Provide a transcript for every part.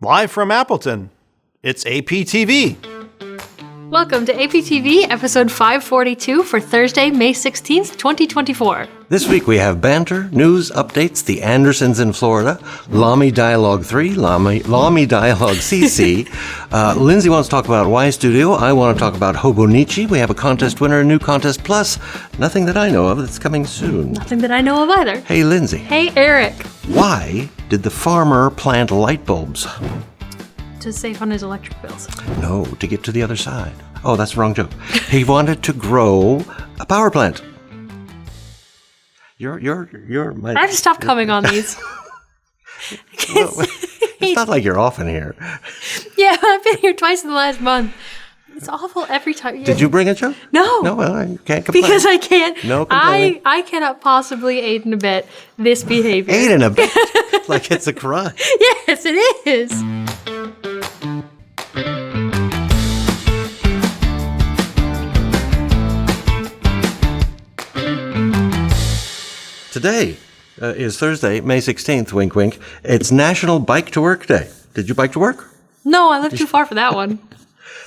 Live from Appleton, it's APTV. Welcome to APTV, episode 542 for Thursday, May 16th, 2024. This week we have Banter, news, updates, the Andersons in Florida, LAMY Dialog 3, LAMY Dialog CC. Lindsay wants to talk about YStudio. I want to talk about Hobonichi. We have a contest winner, a new contest, plus nothing that I know of that's coming soon. Nothing that I know of either. Hey, Lindsay. Hey, Eric. Why did the farmer plant light bulbs? To save on his electric bills. No, to get to the other side. Oh, that's the wrong joke. He wanted to grow a power plant. You're my... I have to stop coming on these. Well, it's not like you're often here. Yeah, I've been here twice in the last month. It's awful every time. Did you bring a joke? No. No, well, I can't complain. Because I can't. No complaining. I cannot possibly aid and abet this behavior. Aid and abet? Like it's a crime. Yes, it is. Today is Thursday, May 16th, wink, wink. It's National Bike to Work Day. Did you bike to work? No, I live too far for that one.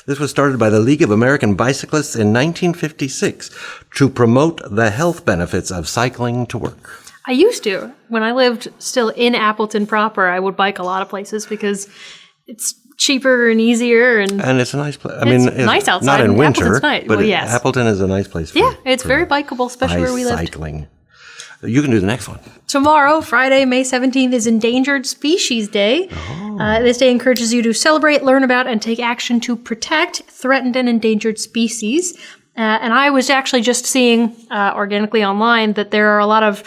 This was started by the League of American Bicyclists in 1956 to promote the health benefits of cycling to work. I used to. When I lived still in Appleton proper, I would bike a lot of places because it's cheaper and easier. And it's a nice place. I mean, it's nice outside. Not in winter, Appleton's nice. but well, yes. Appleton is a nice place for it's very bikeable, especially where we live. Cycling. You can do the next one. Tomorrow, Friday, May 17th, is Endangered Species Day. Oh. This day encourages you to celebrate, learn about, and take action to protect threatened and endangered species. And I was actually just seeing organically online that there are a lot of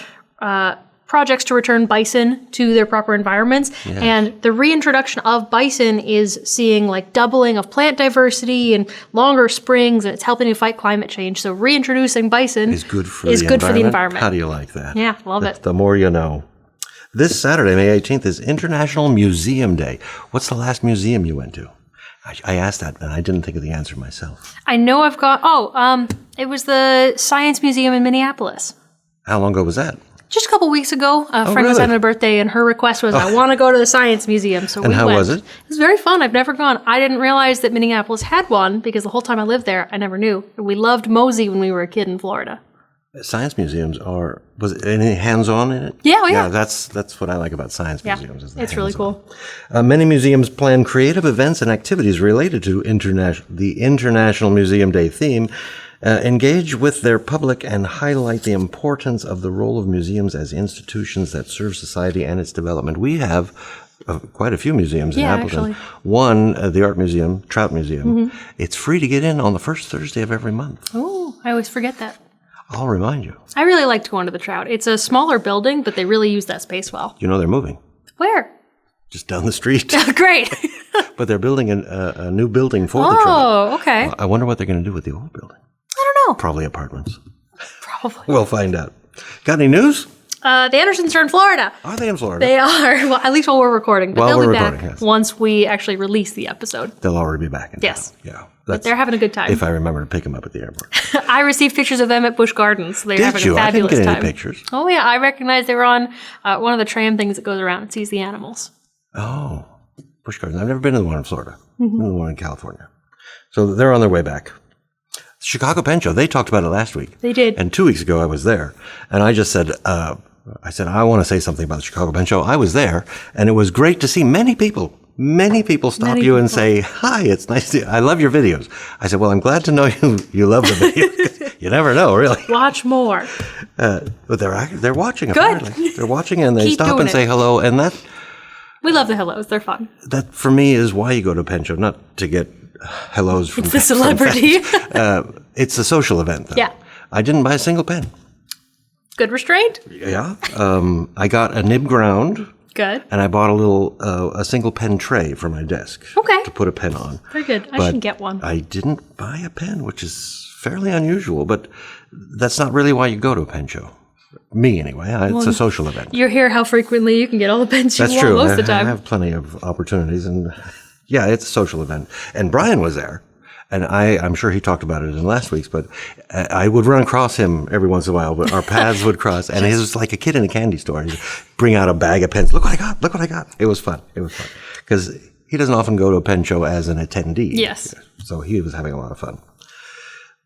projects to return bison to their proper environments. Yes. And the reintroduction of bison is seeing like doubling of plant diversity and longer springs, and it's helping to fight climate change. So reintroducing bison is good for the environment. How do you like that? Yeah, love it. The more you know. This Saturday, May 18th, is International Museum Day. What's the last museum you went to? I asked that, and I didn't think of the answer myself. I know I've got... it was the Science Museum in Minneapolis. How long ago was that? Just a couple weeks ago, a friend was having a birthday, and her request was, I want to go to the Science Museum, so we went. And how was it? It was very fun. I've never gone. I didn't realize that Minneapolis had one, because the whole time I lived there, I never knew. We loved Mosey when we were a kid in Florida. Science museums was it any hands-on in it? Yeah, Yeah, that's what I like about science museums. Is it's really cool. Many museums plan creative events and activities related to the International Museum Day theme. Engage with their public and highlight the importance of the role of museums as institutions that serve society and its development. We have quite a few museums in Appleton. Actually. One, the Art Museum, Trout Museum. Mm-hmm. It's free to get in on the first Thursday of every month. Oh, I always forget that. I'll remind you. I really liked going to the Trout. It's a smaller building, but they really use that space well. You know they're moving. Where? Just down the street. Great. But they're building a new building for the Trout. Oh, okay. I wonder what they're going to do with the old building. I don't know. Probably apartments. Probably. We'll find out. Got any news? The Andersons are in Florida. Are they in Florida? They are. Well, at least while we're recording. But they'll be back once we actually release the episode. They'll already be back in town. Yes. Yeah. But they're having a good time. If I remember to pick them up at the airport. I received pictures of them at Busch Gardens. They're having a fabulous time. I didn't get any pictures. Oh, yeah. I recognize they were on one of the tram things that goes around and sees the animals. Oh. Busch Gardens. I've never been to the one in Florida. Mm-hmm. I've been to the one in California. So they're on their way back. Chicago Pen Show, they talked about it last week. They did. And 2 weeks ago I was there. And I just said, I want to say something about the Chicago Pen Show. I was there, and it was great to see many people stop you and say, hi, it's nice to, I love your videos. I said, well, I'm glad to know you love the videos. You never know, really. Watch more. But they're watching, good. Apparently. They're watching, and they Keep stop and say hello, and that... We love the hellos. They're fun. That, for me, is why you go to a pen show, not to get hellos from... It's the celebrity. It's a social event, though. Yeah. I didn't buy a single pen. Good restraint? Yeah. I got a nib ground. Good. And I bought a single pen tray for my desk. Okay. To put a pen on. Very good. I should get one. I didn't buy a pen, which is fairly unusual, but that's not really why you go to a pen show. Me, anyway. It's a social event. You hear how frequently you can get all the pens you want most of the time. I have plenty of opportunities, and yeah, it's a social event. And Brian was there. And I'm sure he talked about it in last week's, but I would run across him every once in a while, but our paths would cross, and he was like a kid in a candy store. He'd bring out a bag of pens. Look what I got. Look what I got. It was fun. It was fun. Because he doesn't often go to a pen show as an attendee. Yes. So he was having a lot of fun.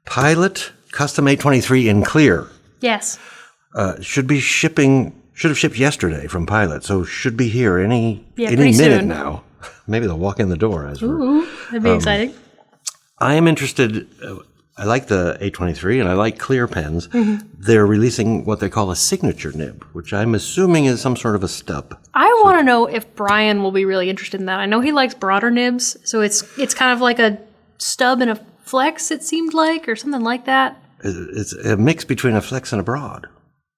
Pilot Custom 823 in clear. Yes. Should have shipped yesterday from Pilot, so should be here any pretty minute soon. now. Maybe they'll walk in the door. Ooh, that'd be exciting. I am interested. I like the 823 and I like clear pens. Mm-hmm. They're releasing what they call a signature nib, which I'm assuming is some sort of a stub. I want to know if Brian will be really interested in that. I know he likes broader nibs, so it's kind of like a stub and a flex, it seemed like, or something like that. It's a mix between a flex and a broad.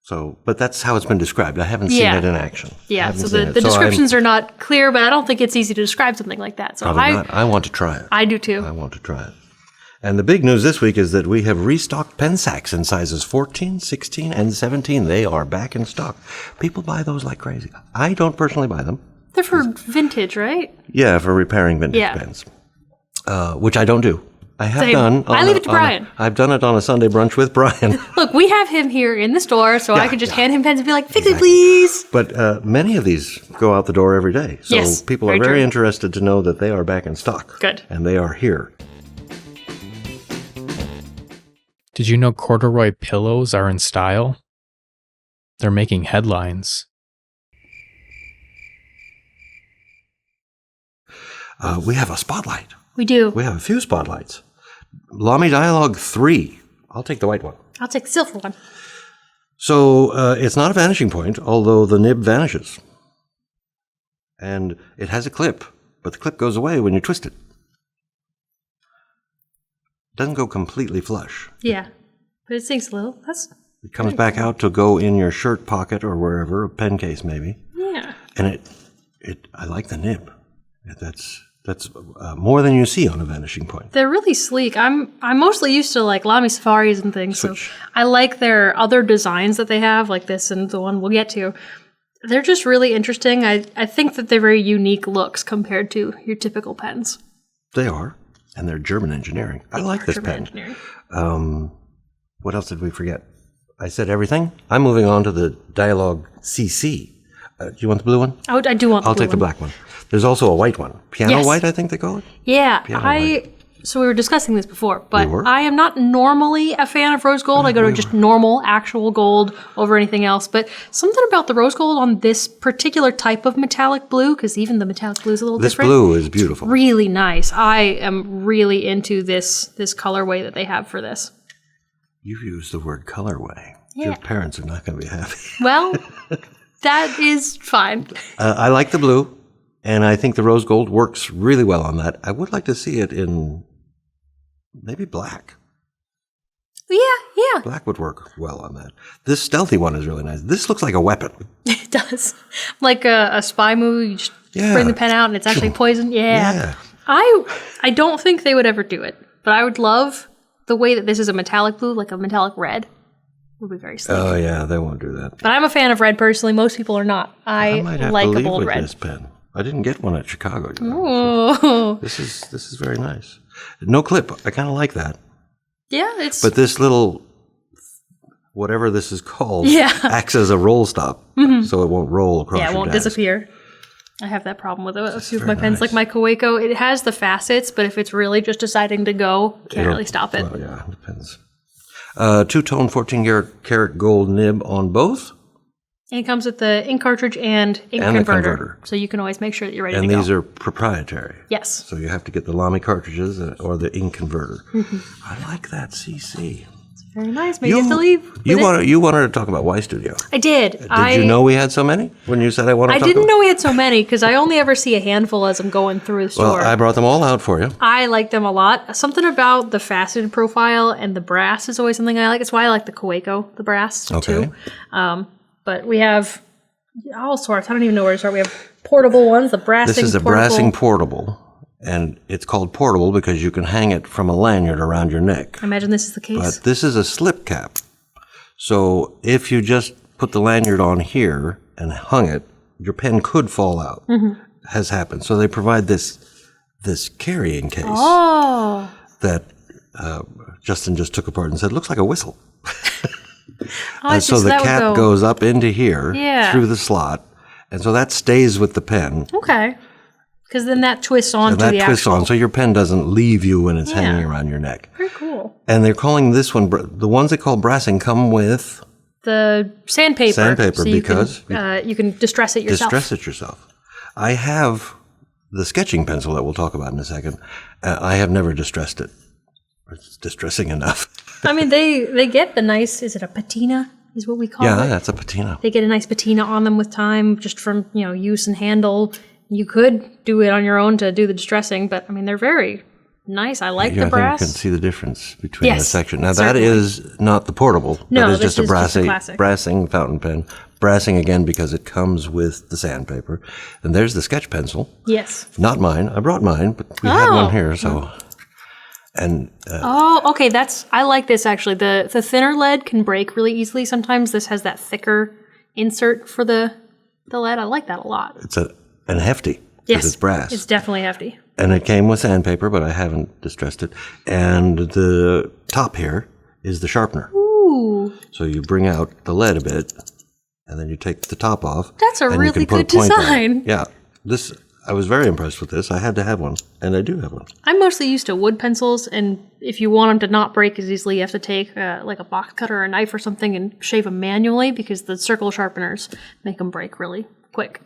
So, but that's how it's been described. I haven't seen it in action. Yeah, so the descriptions are not clear, but I don't think it's easy to describe something like that. So probably not. I want to try it. I do too. I want to try it. And the big news this week is that we have restocked pen sacks in sizes 14, 16, and 17. They are back in stock. People buy those like crazy. I don't personally buy them. They're for vintage, right? Yeah, for repairing vintage pens, which I don't do. I have done. I leave it to Brian. I've done it on a Sunday brunch with Brian. Look, we have him here in the store, so I could just hand him pens and be like, fix it, please. But many of these go out the door every day. So Yes, people are very very true. interested to know that they are back in stock. Good. And they are here. Did you know corduroy pillows are in style? They're making headlines. We have a spotlight. We do. We have a few spotlights. LAMY Dialog 3. I'll take the white one. I'll take the silver one. So it's not a vanishing point, although the nib vanishes. And it has a clip, but the clip goes away when you twist it. It doesn't go completely flush. Yeah, but it sinks a little. It comes back out to go in your shirt pocket or wherever, a pen case maybe. Yeah. And I like the nib. That's more than you see on a vanishing point. They're really sleek. I'm mostly used to like LAMY Safaris and things, Switch. so I like their other designs that they have, like this and the one we'll get to. They're just really interesting. I think that they're very unique looks compared to your typical pens. They are, and they're German engineering. I like this pen. What else did we forget? I said everything. I'm moving on to the Dialog CC. Do you want the blue one? Oh, I do want the I'll blue take the one. black one. There's also a white one. Piano Yes. white, I think they call it. Yeah, Piano white. so we were discussing this before, but We were? I am not normally a fan of rose gold. I go to just normal, actual gold over anything else. But something about the rose gold on this particular type of metallic blue, because even the metallic blue is a little This different. blue is beautiful. Really nice. I am really into this colorway that they have for this. You've used the word colorway. Yeah. Your parents are not going to be happy. Well, that is fine. I like the blue, and I think the rose gold works really well on that. I would like to see it in maybe black. Yeah, Black would work well on that. This stealthy one is really nice. This looks like a weapon. it does. Like a spy movie, you just Yeah. bring the pen out and it's actually poison. Yeah. I don't think they would ever do it, but I would love the way that this is a metallic blue, like a metallic red. Would be very sleek. Oh, yeah, they won't do that. But I'm a fan of red personally. Most people are not. I might have like to a leave bold with red. this pen. I didn't get one at Chicago. You know, Oh, so this is very nice. No clip. I kind of like that. yeah, it's. But this little, whatever this is called, Yeah. acts as a roll stop, so it won't roll across. yeah, it your won't desk. disappear. I have that problem with a few of very my pens, like nice. my Kaweco. It has the facets, but if it's really just deciding to go, can't really stop it. Well, yeah, depends. Two-tone 14-karat gold nib on both, And it comes with the ink cartridge and ink And the converter, converter. so you can always make sure that you're ready and to these go. are proprietary. Yes. So you have to get the LAMY cartridges or the ink converter. Mm-hmm. I like that CC. Very nice. Maybe you have to leave. You with it. you wanted to talk about YStudio. I did. Did you know we had so many when you said I wanted to I talk didn't about? know we had so many because I only ever see a handful as I'm going through the Well, store. I brought them all out for you. I like them a lot. Something about the faceted profile and the brass is always something I like. It's why I like the Kaweco, the brass, Okay. too. But we have all sorts. I don't even know where to start. We have portable ones, the brassing This is a portable. brassing portable, and it's called portable because you can hang it from a lanyard around your neck. I imagine this is the case. But this is a slip cap. So if you just put the lanyard on here and hung it, your pen could fall out. Has happened. So they provide this carrying case Oh. that Justin just took apart and said, looks like a whistle. I So see, the that would cap go- goes up into here Yeah. through the slot. And so that stays with the pen. Okay. Because then that twists on And to that the twists actual. on, so your pen doesn't leave you when it's hanging around your neck. Very cool. And they're calling this one, the ones they call brassing come with The sandpaper. Sandpaper, so you because you can distress it yourself. distress it yourself. I have the sketching pencil that we'll talk about in a second. I have never distressed it. It's distressing enough. I mean, they get the nice, is it a patina is what we call it? Yeah, that's a patina. They get a nice patina on them with time, just from, use and handle. You could do it on your own to do the distressing, but I mean, they're very nice. I like the brass. I think you can see the difference between the Yes, section. Now, certainly. that is not the portable. No, that is this just a is just a classic. brassing fountain pen. Brassing, again, because it comes with the sandpaper. And there's the sketch pencil. Yes. Not mine. I brought mine, but we had one here, so... And Okay, I like this actually. The thinner lead can break really easily. Sometimes this has that thicker insert for the lead. I like that a lot. it's an hefty. Yes, It's brass. It's definitely hefty. And it came with sandpaper, but I haven't distressed it. And the top here is the sharpener. Ooh, So you bring out the lead a bit, and then you take the top off. That's a and you really can put good a point on it. design. Yeah. I was very impressed with this. I had to have one, and I do have one. I'm mostly used to wood pencils, and if you want them to not break as easily, you have to take like a box cutter or a knife or something and shave them manually because the circle sharpeners make them break really quick.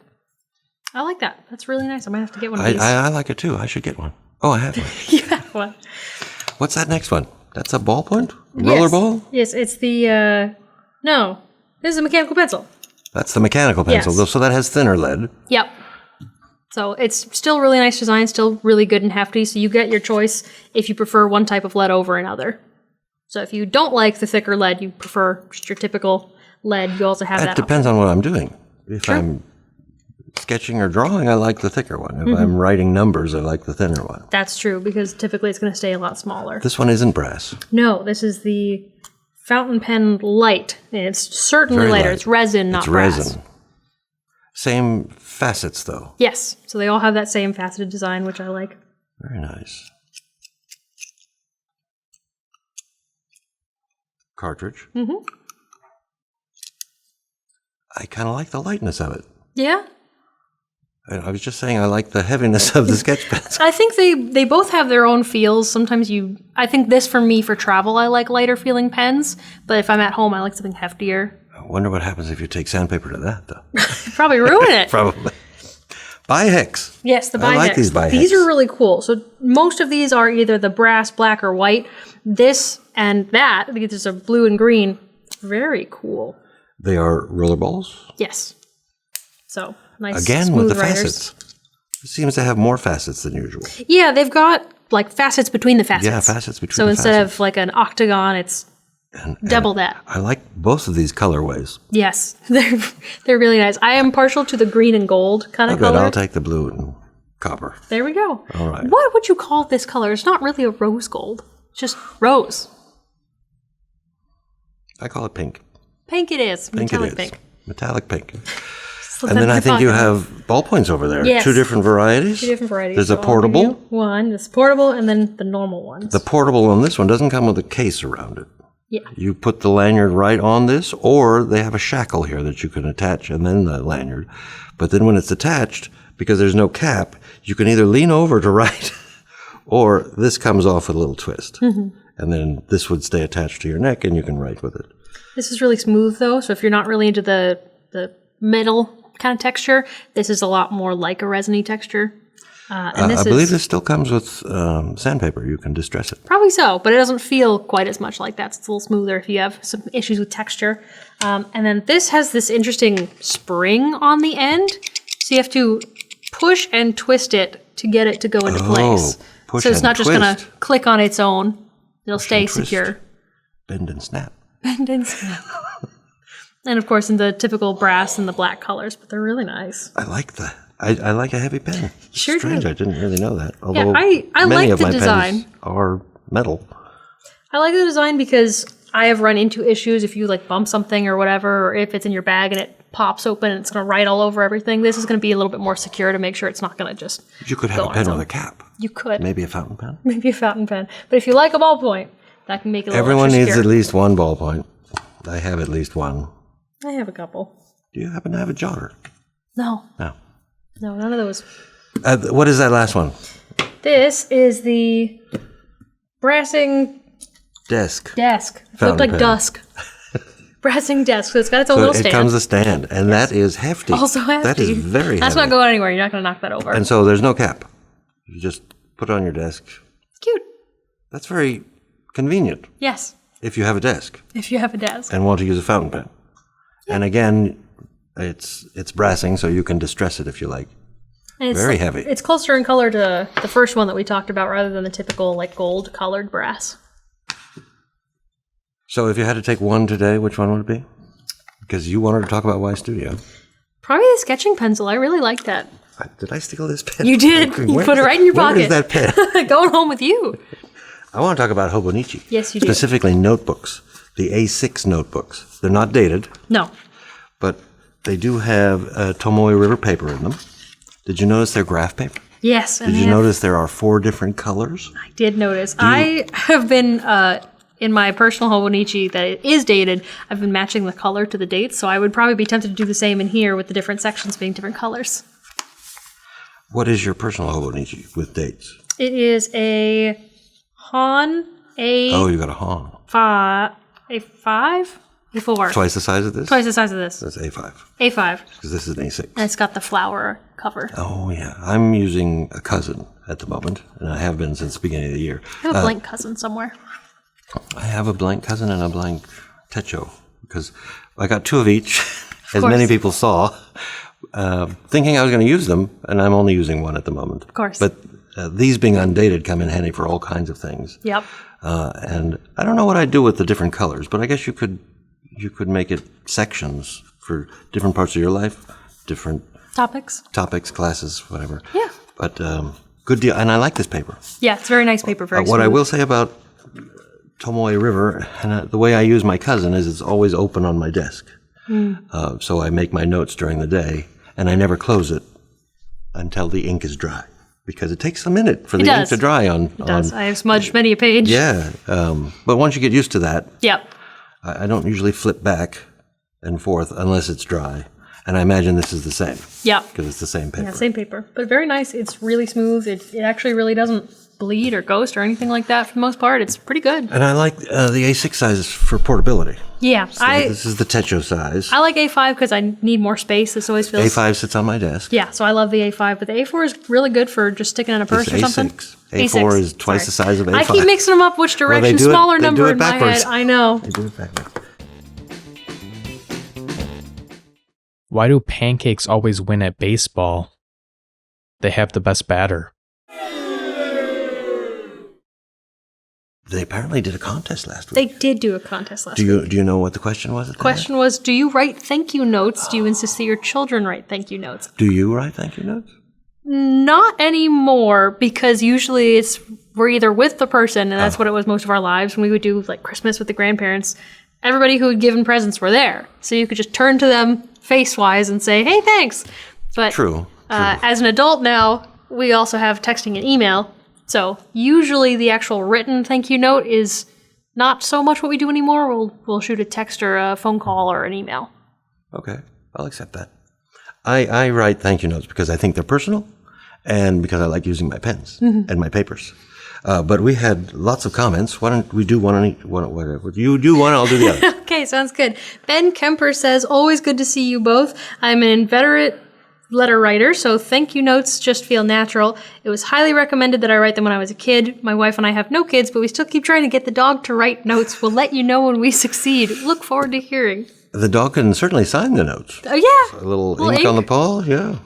I like that. That's really nice. I might have to get one of these. I like it too. I should get one. Oh, I have one. You have one. What's that next one? That's a ballpoint? Yes. Rollerball? Yes, it's the, no, this is a mechanical pencil. That's the mechanical pencil. Yes. So that has thinner lead. Yep. So it's still really nice design, still really good and hefty. So you get your choice if you prefer one type of lead over another. So if you don't like the thicker lead, you prefer just your typical lead, you also have that It depends on what I'm doing. If I'm sketching or drawing, I like the thicker one. If I'm writing numbers, I like the thinner one. That's true, because typically it's going to stay a lot smaller. This one isn't brass. No, this is the fountain pen light. And it's certainly Very lighter. light. It's resin, not It's brass. resin. Same facets, though. Yes, so they all have that same faceted design, which I like. Very nice. Cartridge. Mm-hmm. I kind of like the lightness of it. Yeah, I was just saying I like the heaviness of the sketch pens. I think they both have their own feels. Sometimes I think this for me, for travel, I like lighter feeling pens, but if I'm at home, I like something heftier. I wonder what happens if you take sandpaper to that, though. Probably ruin it. Probably. Bi-Hex. Yes, the I Bi-Hex. like these Bi-Hex. These are really cool. So most of these are either the brass, black, or white. This and that, because there's a blue and green, very cool. They are rollerballs. Yes. So nice. Again, smooth with the riders. facets. It seems to have more facets than usual. Yeah, they've got like facets between the facets. Yeah, facets between so the instead facets. of like an octagon, it's double that. I like both of these colorways. Yes, they're really nice. I am partial to the green and gold kind of Good, color. I'll take the blue and copper. There we go. All right. What would you call this color? It's not really a rose gold. It's just rose. I call it pink. Pink it is. Pink Metallic it is. pink. Metallic pink. Slip And that then in I your think you pocket. have ballpoints over there. Yes. Two different varieties. Two different varieties. There's So a I'll give portable. you one, this portable, and then the normal ones. The portable on this one doesn't come with a case around it. Yeah. You put the lanyard right on this, or they have a shackle here that you can attach and then the lanyard. But then when it's attached, because there's no cap, you can either lean over to write, or this comes off with a little twist. Mm-hmm. And then this would stay attached to your neck and you can write with it. This is really smooth though, so if you're not really into the metal kind of texture, this is a lot more like a resiny texture. And this I believe is this still comes with sandpaper. You can distress it. probably so, but it doesn't feel quite as much like that. It's a little smoother if you have some issues with texture. And then this has this interesting spring on the end, so you have to push and twist it to get it to go into place. Push So it's and not just going to twist. click on its own. It'll stay and twist. secure. Bend and snap. And in snap. And of course in the typical brass and the black colors, but they're really nice. I like that. I like a heavy pen. It's Sure strange. do. I didn't really know that. Although I many like of the my design. pens are metal. I like the design because I have run into issues if you like bump something or whatever, or if it's in your bag and it pops open and it's going to write all over everything. This is going to be a little bit more secure to make sure it's not going to just You could have go a on pen its with own. a cap. You could. Maybe a fountain pen. Maybe a fountain pen. But if you like a ballpoint, that can make it a little Everyone extra needs secure. at least one ballpoint. I have at least one. I have a couple. Do you happen to have a jotter? No. No. No, none of those What is that last one? This is the brassing Desk. desk. It Fountain looked like pen. dusk. Brassing desk. So it's got its own So little it stand. comes a stand, and that is hefty. Also hefty. That is very That's heavy. not going anywhere. You're not going to knock that over. And so there's no cap. You just put it on your desk. Cute. That's very convenient Yes. if you have a desk If you have a desk. and want to use a fountain pen. And again, it's brassing, so you can distress it if you like. And it's Very heavy. It's closer in color to the first one that we talked about rather than the typical like gold colored brass. So if you had to take one today, which one would it be? Because you wanted to talk about YStudio. Probably the sketching pencil. I really like that. Did I steal this pen? You did. You Where put it is right in your Where pocket. is that pen? Going home with you. I want to talk about Hobonichi. Yes, you do. Specifically notebooks, the A6 notebooks. They're not dated, No. but they do have Tomoe River paper in them. Did you notice they're graph paper? Yes. And Did they you have- notice there are 4 different colors? I did notice. I have been in my personal Hobonichi that it is dated. I've been matching the color to the dates, so I would probably be tempted to do the same in here with the different sections being different colors. What is your personal Hobonichi with dates? It is a Han A5, Oh, you got a Han. A5, A4. Twice the size of this? Twice the size of this. That's A5, A5. because this is an A6. And it's got the flower cover. Oh, yeah. I'm using a cousin at the moment, and I have been since the beginning of the year. I have a blank cousin somewhere. I have a blank cousin and a blank techo, because I got 2 of each, as course. many people saw, thinking I was going to use them, and I'm only using one at the moment. Of course. But these being undated come in handy for all kinds of things. Yep. And I don't know what I'd do with the different colors, but I guess you could make it sections for different parts of your life, different Topics. topics, classes, whatever. Yeah. But good deal, and I like this paper. Yeah, it's very nice paper. Very What I smooth. will say about Tomoe River, and the way I use my cousin is it's always open on my desk. So I make my notes during the day, and I never close it until the ink is dry, because it takes a minute for the ink does. to dry on. It does. I have smudged many a page. Yeah, but once you get used to that, Yep. I don't usually flip back and forth unless it's dry. And I imagine this is the same, Yep. because it's the same paper. Yeah, same paper. But very nice. It's really smooth. It actually really doesn't bleed or ghost or anything like that for the most part. It's pretty good. And I like the A6 size for portability. Yeah. This is the techo size. I like A5 because I need more space. This always feels... A5 sits on my desk. Yeah, so I love the A5. But the A4 is really good for just sticking in a purse It's or something. A6. A4 is twice the size of A5. I keep mixing them up which direction. they do it- Smaller they do number it in my backwards. head. I know. I do it backwards. Why do pancakes always win at baseball? They have the best batter. They apparently did a contest last week. They did do a contest last week. Do you know what the question was? The question was, do you write thank you notes? Do you insist that your children write thank you notes? Do you write thank you notes? Not anymore, because usually we're either with the person, and that's what it was most of our lives. When we would do like Christmas with the grandparents, everybody who had given presents were there. So you could just turn to them face-wise and say, hey, thanks. But True. as an adult now, we also have texting and email. So usually the actual written thank you note is not so much what we do anymore. We'll shoot a text or a phone call or an email. Okay, I'll accept that. I write thank you notes because I think they're personal and because I like using my pens and my papers. But we had lots of comments. Why don't we do one on each? Whatever. You do one, I'll do the other. Okay, sounds good. Ben Kemper says, always good to see you both. I'm an inveterate letter writer, so thank you notes just feel natural. It was highly recommended that I write them when I was a kid. My wife and I have no kids, but we still keep trying to get the dog to write notes. We'll let you know when we succeed. Look forward to hearing. The dog can certainly sign the notes. Oh, yeah. A little ink on the paw, yeah.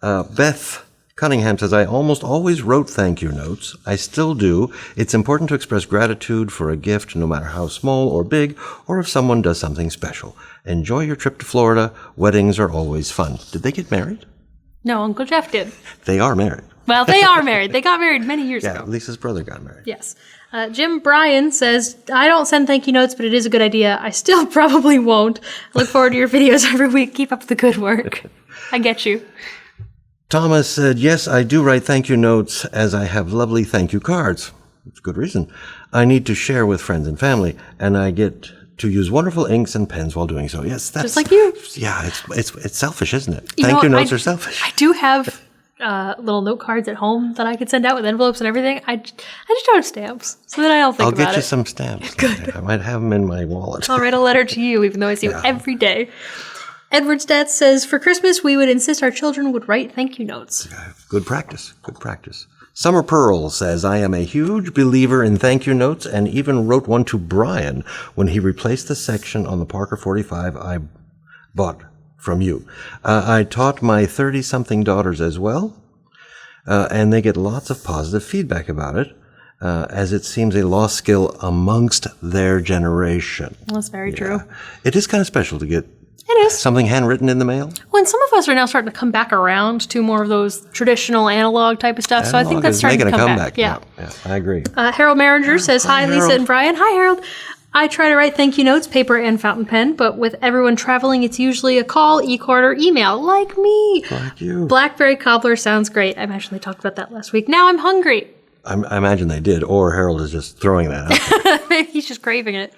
Beth Cunningham says, I almost always wrote thank you notes. I still do. It's important to express gratitude for a gift, no matter how small or big, or if someone does something special. Enjoy your trip to Florida. Weddings are always fun. Did they get married? No, Uncle Jeff did. They are married. Well, they are married. They got married many years Yeah, ago. Lisa's brother got married. Yes. Jim Bryan says, I don't send thank you notes, but it is a good idea. I still probably won't. Look forward to your videos every week. Keep up the good work. I get you. Thomas said, yes, I do write thank you notes as I have lovely thank you cards. It's a good reason. I need to share with friends and family, and I get to use wonderful inks and pens while doing so. Yes, that's Just like you. Yeah, it's selfish, isn't it? You Thank know, you notes are selfish. I do have little note cards at home that I could send out with envelopes and everything. I just don't have stamps, so then I don't think I'll about it. get you some stamps. Good. I might have them in my wallet. I'll write a letter to you, even though I see you every day. Edward Stats says, for Christmas, we would insist our children would write thank you notes. Good practice. Good practice. Summer Pearl says, I am a huge believer in thank you notes and even wrote one to Brian when he replaced the section on the Parker 45 I bought from you. I taught my 30-something daughters as well, and they get lots of positive feedback about it, as it seems a lost skill amongst their generation. That's very true. It is kind of special to get It is. something handwritten in the mail. Well, and some of us are now starting to come back around to more of those traditional analog type of stuff, so I think that's starting to making come a back. comeback. Yeah. I agree. Harold Maringer says, hi, Lisa Harold. and Brian. Hi, Harold. I try to write thank you notes, paper and fountain pen, but with everyone traveling, it's usually a call, e-card, or email, like me. Like you. Blackberry Cobbler sounds great. I imagine they talked about that last week. Now I'm hungry. I imagine they did, or Harold is just throwing that out. Maybe he's just craving it.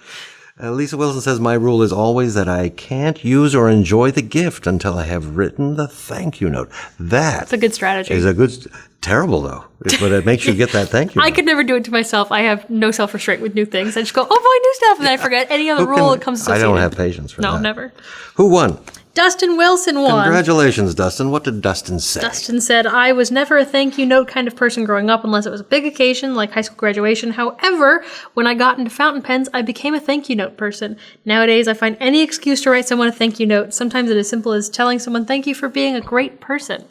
Lisa Wilson says, my rule is always that I can't use or enjoy the gift until I have written the thank you note. That's a good strategy. Is a good, terrible though, but it makes you get that thank you I note. could never do it to myself. I have no self-restraint with new things. I just go, oh boy, new stuff, and then I forget any other rule that comes I associated. don't have patience for that. No, never. Who won? Dustin Wilson won. Congratulations, Dustin. What did Dustin say? Dustin said, I was never a thank you note kind of person growing up unless it was a big occasion like high school graduation. However, when I got into fountain pens, I became a thank you note person. Nowadays, I find any excuse to write someone a thank you note. Sometimes it is simple as telling someone thank you for being a great person.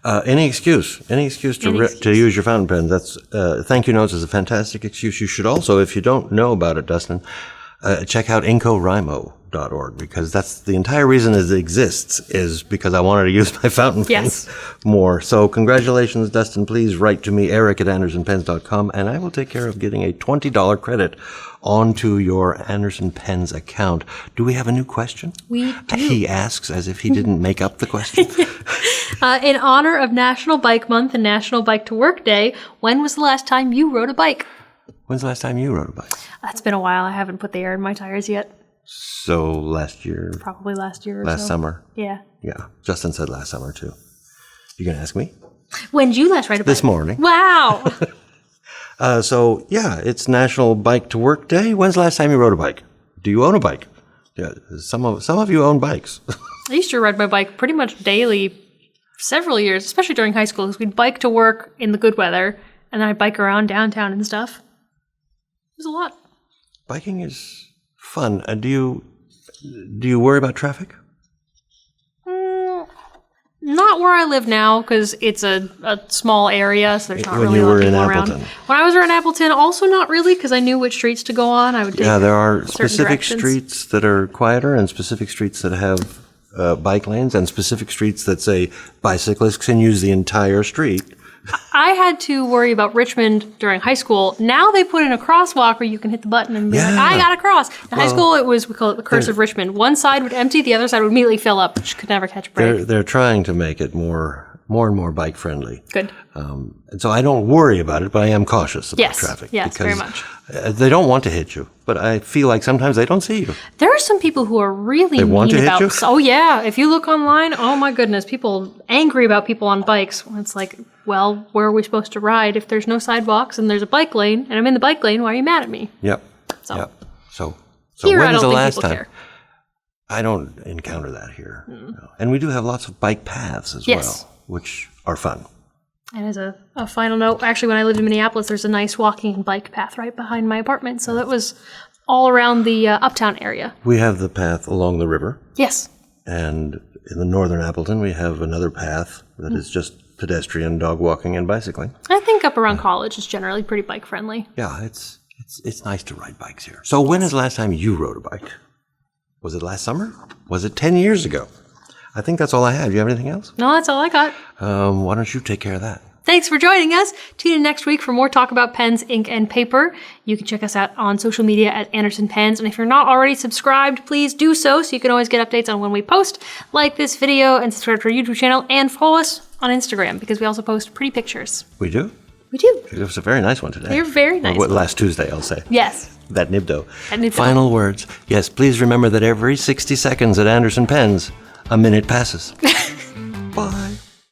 Any excuse to use your fountain pen. That's thank you notes is a fantastic excuse. You should also, if you don't know about it, Dustin, check out inkorimo.org, because that's the entire reason it exists is because I wanted to use my fountain pens more. So congratulations, Dustin. Please write to me, eric@andersonpens.com, and I will take care of getting a $20 credit onto your Anderson Pens account. Do we have a new question? We do. He asks as if he didn't make up the question. In honor of National Bike Month and National Bike to Work Day, when was the last time you rode a bike? When's the last time you rode a bike? That's been a while. I haven't put the air in my tires yet. So last year? Probably last year or Last so. summer? Yeah. Yeah. Justin said last summer, too. You going to ask me? When did you last ride a bike? This morning. Wow. So, yeah, it's National Bike to Work Day. When's the last time you rode a bike? Do you own a bike? Yeah, some of you own bikes. I used to ride my bike pretty much daily several years, especially during high school, because we'd bike to work in the good weather, and then I'd bike around downtown and stuff. It was a lot. Biking is fun. Do you worry about traffic? Not where I live now, because it's a small area, so there's not When really you a lot were of in people Appleton. around. When I was around Appleton, also not really, because I knew which streets to go on. I would take Yeah, there are certain specific directions. streets that are quieter and specific streets that have bike lanes and specific streets that say bicyclists can use the entire street. I had to worry about Richmond during high school. Now they put in a crosswalk where you can hit the button and be like, I got to cross. In high school, we call it the curse of Richmond. One side would empty, the other side would immediately fill up. You could never catch a break. They're trying to make it more and more bike friendly. Good. And so I don't worry about it, but I am cautious about traffic. Yes, very because much. They don't want to hit you, but I feel like sometimes they don't see you. There are some people who are really They want mean to hit about. you? Oh yeah, if you look online, oh my goodness, people angry about people on bikes. It's like, well, where are we supposed to ride if there's no sidewalks and there's a bike lane and I'm in the bike lane? Why are you mad at me? Yep. So, Yep. So here when I was don't the think last people time? care. I don't encounter that here. No. And we do have lots of bike paths as Yes. well, which are fun. And as a final note, actually, when I lived in Minneapolis, there's a nice walking and bike path right behind my apartment. So that was all around the uptown area. We have the path along the river, Yes. and in the northern Appleton, we have another path that is just pedestrian, dog walking, and bicycling. I think up around college is generally pretty bike friendly. Yeah, it's nice to ride bikes here. So when is the last time you rode a bike? Was it last summer? Was it 10 years ago? I think that's all I have. Do you have anything else? No, that's all I got. Why don't you take care of that? Thanks for joining us. Tune in next week for more talk about pens, ink, and paper. You can check us out on social media at Anderson Pens. And if you're not already subscribed, please do so you can always get updates on when we post. Like this video and subscribe to our YouTube channel and follow us on Instagram because we also post pretty pictures. We do? We do. It was a very nice one today. They're very nice. Or last Tuesday, I'll say. Yes. That Nibdo. That Nibdo. Final words. Yes, please remember that every 60 seconds at Anderson Pens, a minute passes.